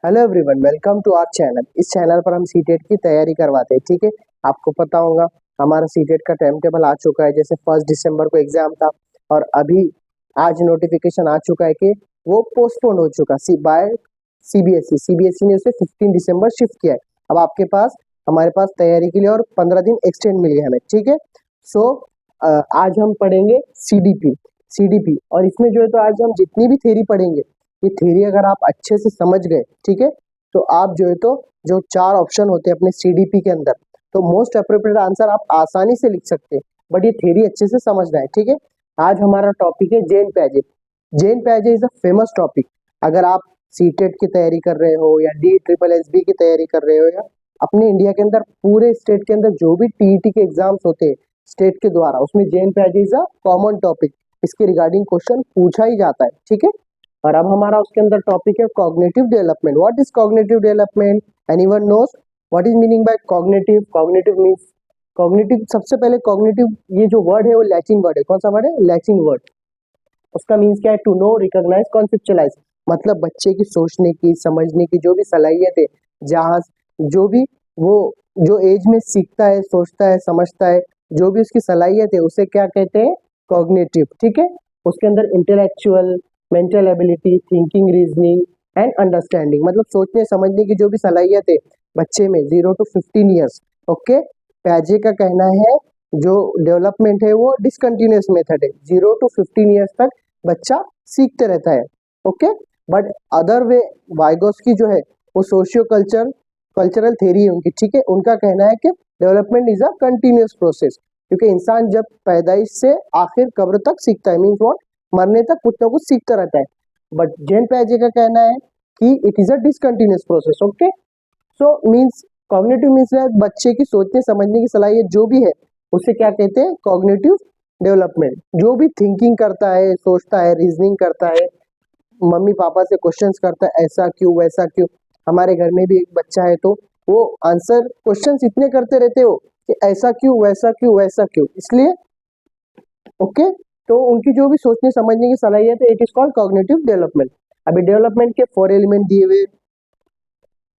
Hello everyone, welcome to our channel. इस channel पर हम सीटेट की तैयारी करवाते हैं। ठीक है, आपको पता होगा हमारा सीटेट का टाइम टेबल आ चुका है। जैसे 1 दिसंबर को एग्जाम था और अभी आज नोटिफिकेशन आ चुका है कि वो पोस्टपोन हो चुका बाय सीबीएसई। सीबीएसई ने उसे 15 दिसंबर शिफ्ट किया है। अब आपके पास हमारे पास तैयारी के लिए और 15 दिन एक्सटेंड मिल गया हमें। ठीक है, सो आज हम पढ़ेंगे सीडीपी और इसमें जो है तो आज हम जितनी भी थ्योरी पढ़ेंगे, ये थ्योरी अगर आप अच्छे से समझ गए, ठीक है, तो आप जो है तो जो 4 ऑप्शन होते हैं अपने सीडीपी के अंदर, तो मोस्ट अप्रोप्रिएट आंसर आप आसानी से लिख सकते हैं। बट ये थ्योरी अच्छे से समझना है। ठीक है, आज हमारा टॉपिक है जेन पैजे। जेन पैजे इज अ फेमस टॉपिक। अगर आप सीटेट की तैयारी कर रहे हो या DSSB की तैयारी कर रहे हो या अपने इंडिया के अंदर पूरे स्टेट के अंदर जो भी टीईटी के एग्जाम्स होते हैं स्टेट के द्वारा, उसमें जेन पैजे इज अ कॉमन टॉपिक। इसके रिगार्डिंग क्वेश्चन पूछा ही जाता है। ठीक है, और अब हमारा उसके अंदर टॉपिक है cognitive development. What is cognitive development? Anyone knows what is meaning bye cognitive? Cognitive means cognitive, सबसे पहले कॉग्निटिव ये जो वर्ड है वो लैटिन वर्ड है। कौन सा वर्ड है? Latin word. उसका मीन्स क्या है? To know, recognize, conceptualize. मतलब बच्चे की सोचने की, समझने की जो भी सलाहियत है, जहाँ जो भी वो जो एज में सीखता है, सोचता है, समझता है, जो भी उसकी सलाहियत है उसे क्या कहते हैं? कॉग्निटिव। ठीक है, उसके अंदर intellectual, mental ability, thinking, reasoning and understanding, मतलब सोचने समझने की जो भी सलाहियत है बच्चे में 0 to 15 ईयर्स। ओके, पैजे का कहना है जो डेवलपमेंट है वो डिसकंटिन्यूअस मेथड है। 0 to 15 ईयर्स तक बच्चा सीखते रहता है। Okay, but other way Vygotsky जो है वो सोशियो कल्चरल थ्योरी है उनकी। ठीक है, उनका कहना है कि development is a continuous process, क्योंकि इंसान जब पैदाइश से आखिर कब्र तक सीखता है, मीन्स व्हाट, मरने तक कुछ ना कुछ सीखता रहता है। बट जेन पैजे का कहना है कि it is a discontinuous process. Okay, so means cognitive means बच्चे की सोचने समझने की सलाहियत जो भी है उसे क्या कहते हैं? Cognitive development. जो भी थिंकिंग करता है, सोचता है, रीजनिंग करता है, मम्मी पापा से क्वेश्चंस करता है, ऐसा क्यों वैसा क्यों। हमारे घर में भी एक बच्चा है तो वो आंसर क्वेश्चंस इतने करते रहते हो कि ऐसा क्यों वैसा क्यों वैसा क्यों, इसलिए। ओके, तो उनकी जो भी सोचने समझने की सलाहियत है it is called cognitive development. अभी डेवलपमेंट के 4 एलिमेंट दिए हुए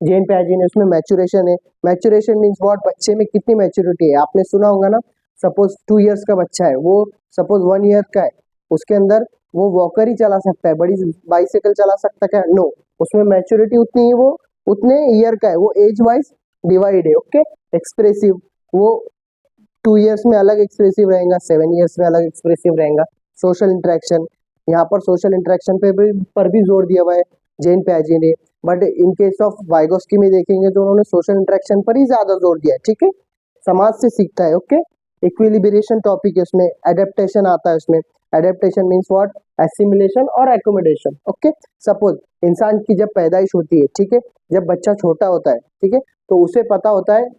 जेन पैजी ने, उसमें मैचुरेशन है। मैचुरेशन मीन्स व्हाट, बच्चे में कितनी मैच्योरिटी है। आपने सुना होगा ना, सपोज 2 ईयर्स का बच्चा है, वो सपोज 1 ईयर का है, उसके अंदर वो वॉकर ही चला सकता है, बड़ी बाइसाइकिल चला सकता है क्या? नो, उसमें मैच्योरिटी उतनी ही, वो उतने ईयर का है, वो एज वाइज डिवाइड है। ओके, एक्सप्रेसिव, वो 2 ईयर्स में अलग एक्सप्रेसिव रहेगा, 7 ईयर्स में अलग एक्सप्रेसिव रहेगा। सोशल इंटरेक्शन, यहाँ पर सोशल इंटरेक्शन पर भी जोर दिया हुआ है जेन पैजी ने। But in case of Vygotsky में देखेंगे तो उन्होंने सोशल इंटरेक्शन पर ही ज्यादा जोर दिया है। ठीक है, समाज से सीखता है। ओके, इक्विलिब्रेशन टॉपिक है उसमें, एडेप्टेशन आता है उसमें। एडेप्टेशन मीन्स व्हाट, एसिमिलेशन और एकोमोडेशन। ओके, सपोज इंसान की जब पैदाइश होती है, ठीक है, जब बच्चा छोटा होता है, ठीक है, तो उसे पता होता है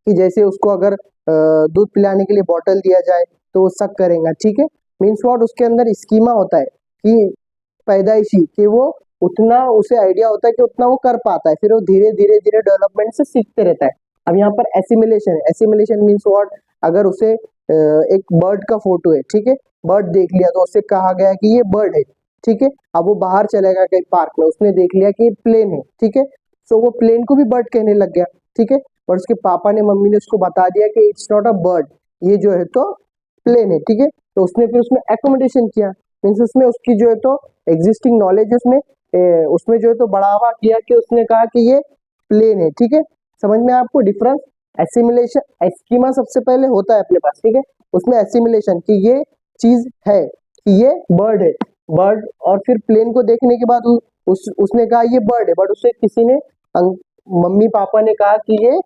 कि जैसे उसको अगर दूध पिलाने के लिए बॉटल दिया जाए तो वो सक करेगा। ठीक है, मीन्स व्हाट, उसके अंदर स्कीमा होता है कि पैदाइशी, कि वो उतना उसे आइडिया होता है कि उतना वो कर पाता है, फिर वो धीरे धीरे धीरे डेवलपमेंट से सीखते रहता है। अब यहाँ पर एसिमिलेशन है। एसिमिलेशन मीन्स व्हाट, अगर उसे एक बर्ड का फोटो है, ठीक है, बर्ड देख लिया तो उससे कहा गया कि ये बर्ड है। ठीक है, अब वो बाहर चलेगा कहीं पार्क में, उसने देख लिया कि प्लेन है। ठीक है, सो वो प्लेन को भी बर्ड कहने लग गया। ठीक है, और उसके पापा ने, मम्मी ने उसको बता दिया कि इट्स नॉट अ बर्ड, ये जो है तो प्लेन है। ठीक है, तो उसने फिर उसमें एकोमोडेशन किया, मीन्स उसमें उसकी जो है तो एग्जिस्टिंग नॉलेज उसमें उसमें जो है तो बढ़ावा किया कि उसने कहा कि ये प्लेन है। ठीक है, समझ में आपको डिफरेंस? एसिमिलेशन, एस्कीमा सबसे पहले होता है अपने पास, ठीक है, उसमें एसिमिलेशन कि ये चीज है, कि ये बर्ड है, बर्ड, और फिर प्लेन को देखने के बाद उसने कहा ये बर्ड है, बट उसे किसी ने, मम्मी पापा ने कहा कि ये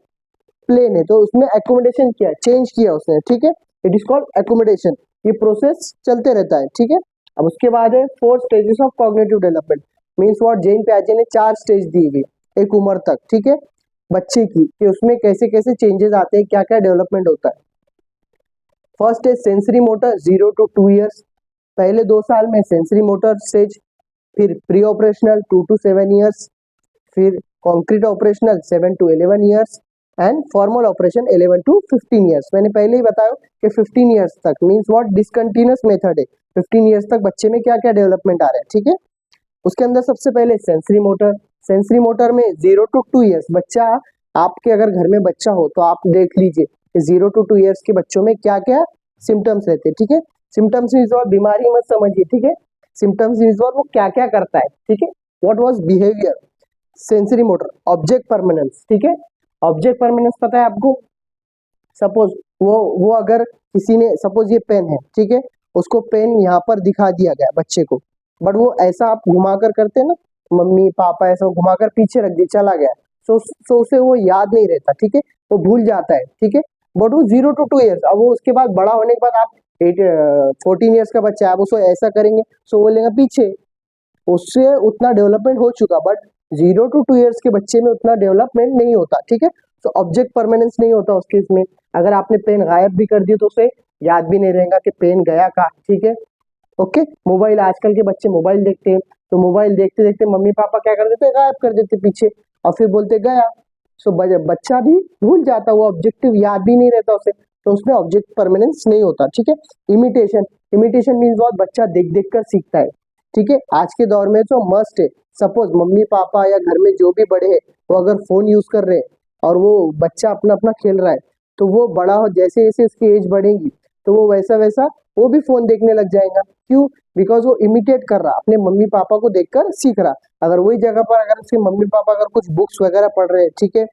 प्लेन है, तो उसमें एकोमोडेशन किया, चेंज किया उसने। ठीक है, इट इज कॉल्ड एकोमोडेशन। ये प्रोसेस चलते रहता है। ठीक है, अब उसके बाद है 4 stages of cognitive development. Means what, Jean पियाजे ने 4 स्टेज दी हुई एक उम्र तक, ठीक है, बच्चे की, कि उसमें कैसे कैसे चेंजेस आते हैं, क्या क्या डेवलपमेंट होता है। फर्स्ट है सेंसरी मोटर, 0 to 2 ईयर्स, पहले 2 साल में सेंसरी मोटर स्टेज, फिर प्री ऑपरेशनल 2 to 7 ईयर्स, फिर concrete operational 7 to 11 years and formal operation 11 to 15 years. मैंने पहले ही बताया कि 15 ईयर्स तक मीन्स व्हाट, डिसकंटिन्यूअस मेथड है। 15 ईयर्स तक बच्चे में क्या क्या डेवलपमेंट आ रहा है। ठीक है, उसके अंदर सबसे पहले सेंसरी मोटर, सेंसरी मोटर में 0 to 2 ईयर्स बच्चा, आपके अगर घर में बच्चा हो तो आप देख लीजिए कि 0 to 2 ईयर्स के बच्चों में क्या क्या सिम्टम्स रहते हैं, ठीक है। सिम्टम्स मीन्स और बीमारी मत समझिए, ठीक है। सिम्टम्स मीन्स और वो क्या क्या करता है, ठीक है। What was behaviour, sensory motor, object permanence, ठीक है। ऑब्जेक्ट परमानेंस पता है आपको, सपोज वो अगर किसी ने, सपोज ये पेन है, ठीक है, उसको पेन यहाँ पर दिखा दिया गया बच्चे को, बट वो ऐसा आप घुमाकर करते हैं ना, मम्मी पापा ऐसा घुमाकर पीछे रख दिया, चला गया, सो उसे वो याद नहीं रहता, ठीक है, वो भूल जाता है, ठीक है। बट वो 0 to 2 ईयर्स, अब वो उसके बाद बड़ा होने के बाद आप 14 ईयर्स का बच्चा है, आप उसको ऐसा करेंगे सो वो लेगा पीछे, उससे उतना डेवलपमेंट हो चुका, बट 0 to 2 ईयर्स के बच्चे में उतना डेवलपमेंट नहीं होता, ठीक है। तो ऑब्जेक्ट परमानेंस नहीं होता उस केस में। अगर आपने पेन गायब भी कर दिया तो उसे याद भी नहीं रहेगा कि पेन गया कहाँ, ठीक है। ओके, मोबाइल, आजकल के बच्चे मोबाइल देखते हैं, तो मोबाइल देखते देखते मम्मी पापा क्या कर देते हैं, गायब कर देते पीछे, और फिर बोलते गया, सो बच्चा भी भूल जाता, वो ऑब्जेक्टिव याद भी नहीं रहता उसे, तो उसमें ऑब्जेक्ट परमानेंस नहीं होता, ठीक है। इमिटेशन, इमिटेशन मीन्स बहुत बच्चा देख देख कर सीखता है, ठीक है। आज के दौर में तो मस्ट है, सपोज मम्मी पापा या घर में जो भी बड़े हैं वो अगर फोन यूज कर रहे हैं और वो बच्चा अपना अपना खेल रहा है, तो वो बड़ा हो, जैसे जैसे उसकी एज बढ़ेगी तो वो वैसा वैसा वो भी फोन देखने लग जाएगा। क्यों? बिकॉज वो इमिटेट कर रहा, अपने मम्मी पापा को देखकर सीख रहा। अगर वही जगह पर अगर उसके मम्मी पापा अगर कुछ बुक्स वगैरह पढ़ रहे हैं, ठीक है,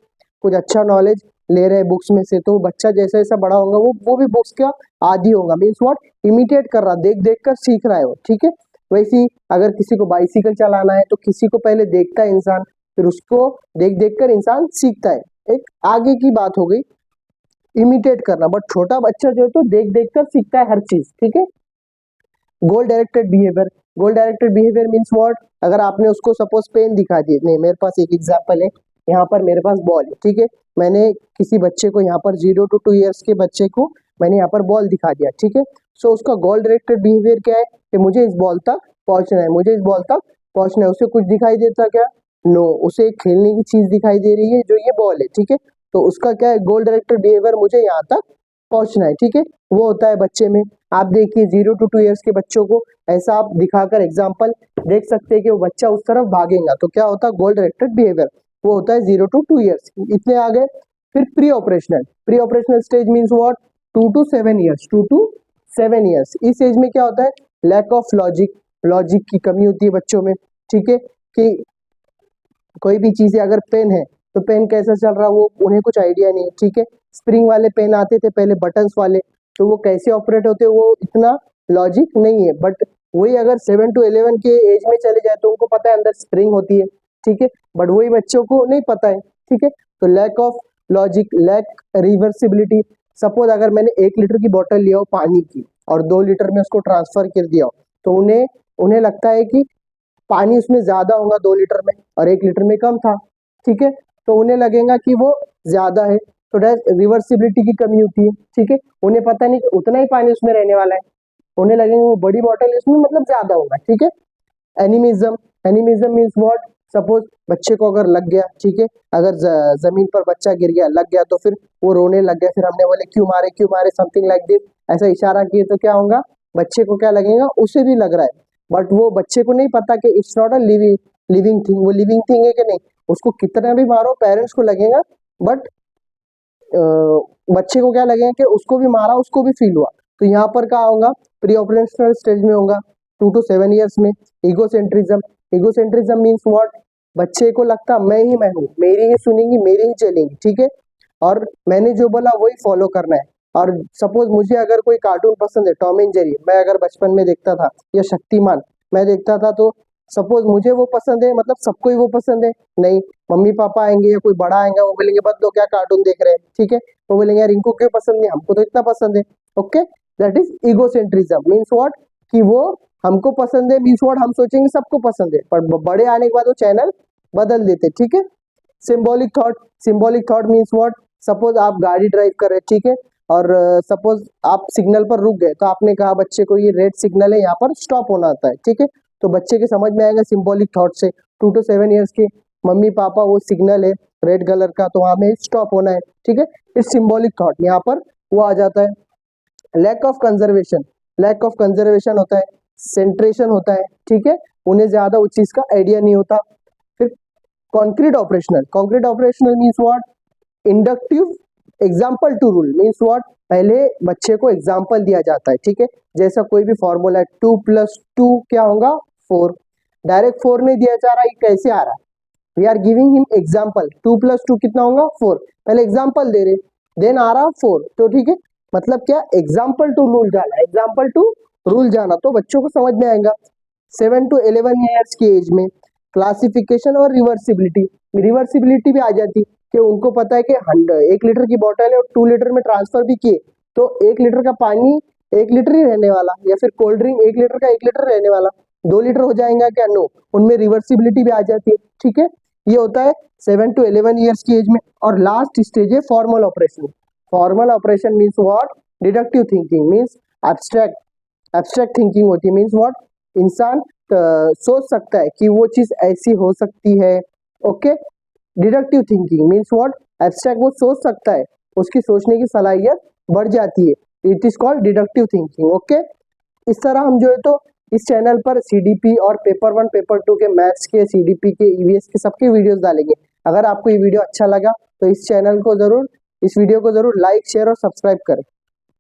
कुछ अच्छा नॉलेज ले रहे हैं बुक्स में से, तो बच्चा जैसा जैसा बड़ा होगा वो भी बुक्स का आदी होगा, मीन्स व्हाट, इमिटेट कर रहा, देख देख कर सीख रहा है वो, ठीक है। वैसे ही अगर किसी को बाइसिकल चलाना है तो किसी को पहले देखता है इंसान, फिर उसको देख देख कर इंसान सीखता है, एक आगे की बात हो गई इमिटेट करना। बट छोटा बच्चा जो है तो देख देख कर सीखता है हर चीज, ठीक है। गोल directed behaviour, goal directed behaviour means what, अगर आपने उसको सपोज पेन दिखा दिए, नहीं मेरे पास एक एग्जांपल है, यहाँ पर मेरे पास बॉल है, ठीक है, मैंने किसी बच्चे को यहाँ पर 0 to 2 ईयर्स के बच्चे को मैंने यहाँ पर बॉल दिखा दिया, ठीक है। सो उसका गोल डायरेक्टेड बिहेवियर क्या है कि मुझे इस बॉल तक पहुंचना है, मुझे इस बॉल तक पहुंचना है। उसे कुछ दिखाई देता क्या? नो, उसे एक खेलने की चीज दिखाई दे रही है जो ये बॉल है, ठीक है। तो उसका क्या है, गोल डायरेक्टेड बिहेवियर, मुझे यहाँ तक पहुंचना है, ठीक है, वो होता है बच्चे में। आप देखिए 0 to 2 ईयर्स के बच्चों को ऐसा आप दिखाकर एग्जाम्पल देख सकते हैं कि वो बच्चा उस तरफ भागेगा, तो क्या होता है, गोल डायरेक्टेड बिहेवियर, वो होता है 0 to 2 ईयर्स। इतने आ गए। फिर pre operational, pre operational stage means what, 2 to 7 years, 2 to 7 years. इस एज में क्या होता है, लैक ऑफ लॉजिक, लॉजिक की कमी होती है बच्चों में, ठीक है, कि कोई भी चीजें, अगर पेन है तो पेन कैसा चल रहा है वो उन्हें कुछ आइडिया नहीं है, ठीक है। स्प्रिंग वाले पेन आते थे पहले, बटन्स वाले, तो वो कैसे ऑपरेट होते वो इतना लॉजिक नहीं है। बट वही अगर 7 to 11 के एज में चले जाए तो उनको पता है अंदर स्प्रिंग होती है, ठीक है, बट वही बच्चों को नहीं पता है, ठीक है। तो lack of logic, lack reversibility, suppose अगर मैंने 1 लीटर की बोतल लिया हो पानी की और 2 लीटर में उसको ट्रांसफर कर दिया हो, तो उन्हें उन्हें लगता है कि पानी उसमें ज्यादा होगा 2 लीटर में और 1 लीटर में कम था, ठीक है, तो उन्हें लगेगा कि वो ज्यादा है, तो रिवर्सिबिलिटी की कमी होती है, ठीक है। उन्हें पता नहीं कि उतना ही पानी उसमें रहने वाला है, उन्हें लगेगा वो बड़ी बॉटल है उसमें मतलब ज्यादा होगा, ठीक है। Animism, animism means what, suppose बच्चे को अगर लग गया, ठीक है, अगर जमीन पर बच्चा गिर गया, लग गया, तो फिर वो रोने लग गया, फिर हमने बोले क्यों मारे, समथिंग लाइक दिस, ऐसा इशारा किए तो क्या होगा, बच्चे को क्या लगेगा, उसे भी लग रहा है, बट वो बच्चे को नहीं पता कि it's not a living thing, वो लिविंग थिंग है कि नहीं, उसको कितना भी मारो पेरेंट्स को लगेगा, बट बच्चे को क्या लगेगा कि उसको भी मारा, उसको भी फील हुआ। तो यहाँ पर क्या होगा, प्री ऑपरेशनल स्टेज में होगा 2 to 7 ईयर्स में। ईगोसेंट्रिज्म, ईगोसेंट्रिज्म मीन्स व्हाट, बच्चे को लगता मैं हूँ, मेरी ही सुनेंगी, मेरी ही चलेंगी, ठीक है, और मैंने जो बोला वही फॉलो करना है। और सपोज मुझे अगर कोई कार्टून पसंद है, टॉम एंड जेरी, मैं अगर बचपन में देखता था, या शक्तिमान मैं देखता था, तो सपोज मुझे वो पसंद है, मतलब सबको ही वो पसंद है नहीं, मम्मी पापा आएंगे या कोई बड़ा आएगा वो बोलेंगे बदलो क्या कार्टून देख रहे हैं, ठीक है, वो बोलेंगे यार इनको क्यों पसंद नहीं, हमको तो इतना पसंद है। Okay, that is egocentrism, means what, कि वो हमको पसंद है, मीन्स व्हाट, हम सोचेंगे सबको पसंद है, पर बड़े आने के बाद वो चैनल बदल देते, ठीक है। Symbolic thought, symbolic thought means what, suppose आप गाड़ी ड्राइव कर रहे हैं, ठीक है, और सपोज आप सिग्नल पर रुक गए, तो आपने कहा बच्चे को ये रेड सिग्नल है, यहाँ पर स्टॉप होना आता है, ठीक है, तो बच्चे के समझ में आएगा सिंबॉलिक थॉट से। 2 to 7 ईयर्स के, मम्मी पापा वो सिग्नल है रेड कलर का, तो वहां में स्टॉप होना है, ठीक है, इस सिंबॉलिक थॉट यहाँ पर वो आ जाता है। Lack of conservation, lack of conservation होता है, सेंट्रेशन होता है, ठीक है, उन्हें ज्यादा उस चीज का आइडिया नहीं होता। फिर concrete operational means what, inductive example to rule means what, पहले बच्चे को एग्जाम्पल दिया जाता है, ठीक है। जैसा कोई भी फॉर्मूला है 2+2 क्या होगा 4, डायरेक्ट 4 नहीं दिया जा रहा, ये कैसे आ रहा है, we are giving him example, 2+2 कितना होगा 4, पहले एग्जाम्पल दे रहे, देन आ रहा 4, तो ठीक है, मतलब क्या एग्जाम्पल टू रूल जाना, एग्जाम्पल टू रूल जाना, तो बच्चों को समझ में आएगा। 7 to 11 ईयर्स की एज में क्लासिफिकेशन और रिवर्सिबिलिटी भी आ जाती कि उनको पता है कि 1 लीटर की बोतल है और 2 लीटर में ट्रांसफर भी किए तो 1 लीटर का पानी 1 लीटर ही रहने वाला, या फिर कोल्ड ड्रिंक 1 लीटर का 1 लीटर रहने वाला 2 लीटर हो जाएगा क्या, नो, उनमें रिवर्सिबिलिटी भी आ जाती है, ठीक है। ये होता है 7 to 11 ईयर्स की एज में। और लास्ट स्टेज है formal operation. Formal operation means what, deductive thinking means abstract thinking होती है, मीन्स व्हाट, इंसान सोच सकता है कि वो चीज ऐसी हो सकती है, okay. Deductive thinking means what, abstract वो सोच सकता है, उसकी सोचने की सलाहियत बढ़ जाती है, it is called deductive thinking, okay. इस तरह हम जो है तो इस चैनल पर सीडीपी और पेपर 1 पेपर 2 के मैथ्स के, सीडीपी के, ईवीएस के सबके वीडियोस डालेंगे। अगर आपको ये वीडियो अच्छा लगा तो इस वीडियो को जरूर लाइक शेयर और सब्सक्राइब करें।